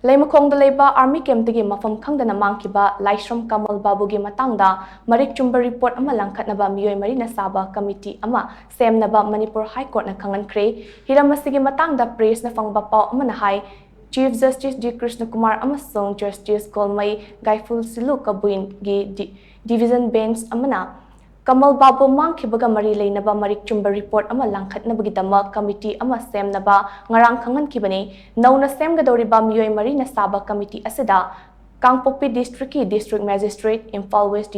LEIMAKHONG LEIBA Army Camp TAGI MAPHAM KHANGDANA MANGKHIBA LAISHRAM KAMAL BABU gi matangda Marik Chumba report ama Lankhatnaba MEEOI Marina SHABA committee ama SHEMNABA Manipur High Court na Khang-Hankhre hiramasigi matangda praise na fangba pau ama na hai Chief Justice D. Krishna Kumar amasong Justice Kolmai Gaiful Silu Kabuin gi Division Bench amana KAMAL BABU MANGKHIBA mari leinaba Marik Chumba report ama Lankhatnaba gidama committee ama SHEMNABA ngarang Khang-Hankhibani nauna semgadoriba MEEOI Marina SHABA committee asida Kangpokpi District ki District Magistrate Imphal West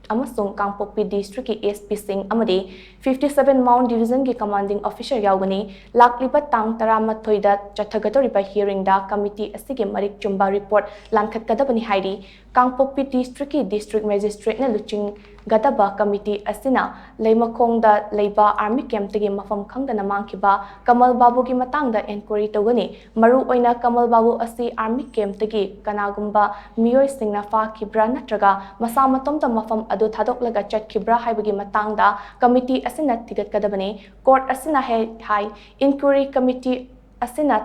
amasong Kangpokpi District ki SP Singh amadi 57 Mount Division ki commanding officer yaugani lakliba tang 13 da chathagadoriba hearing da committee asige Marik Chumba report lankhatkadabani hairi Kangpokpi District ki District Magistrate na luching gadaba committee asina LEIMAKHONG da LEIBA Army Camp TAGI MAPHAM KHANGDANA MANGKHIBA KAMAL BABU gi matangda inquiry tawgani maru oina KAMAL BABU asi Army Camp TAGI kanagumba MEEOI singna fa khibra natraga masa matomda mafam adu thadoklaga chat khibra haibagi matangda committee asina tigat kadabani court asina hai inquiry committee asina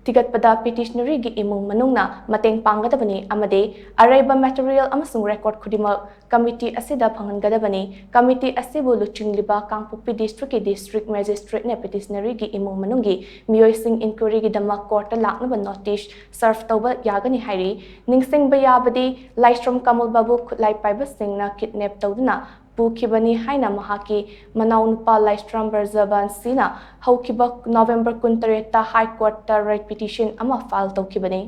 tigatpada petitionary gi imung manungna mateng panggadabani amade araiba material amasung record khudima committee asida phangangadabani committee asibu luchingliba Kangpokpi District ki District Magistrate ne petitionary gi imung manungi MEEOI sing inquiry gi dama court laknaba notice serve tawba yagani hairi ningsing bayabadi LAISHRAM KAMAL BABU khutlai paiba singna kidnap tawduna Pukibani haina mahaki manaunpa LAISHRAM Barzaban sina haukiba November 23 ta High Court ta right petition ama file tawkibani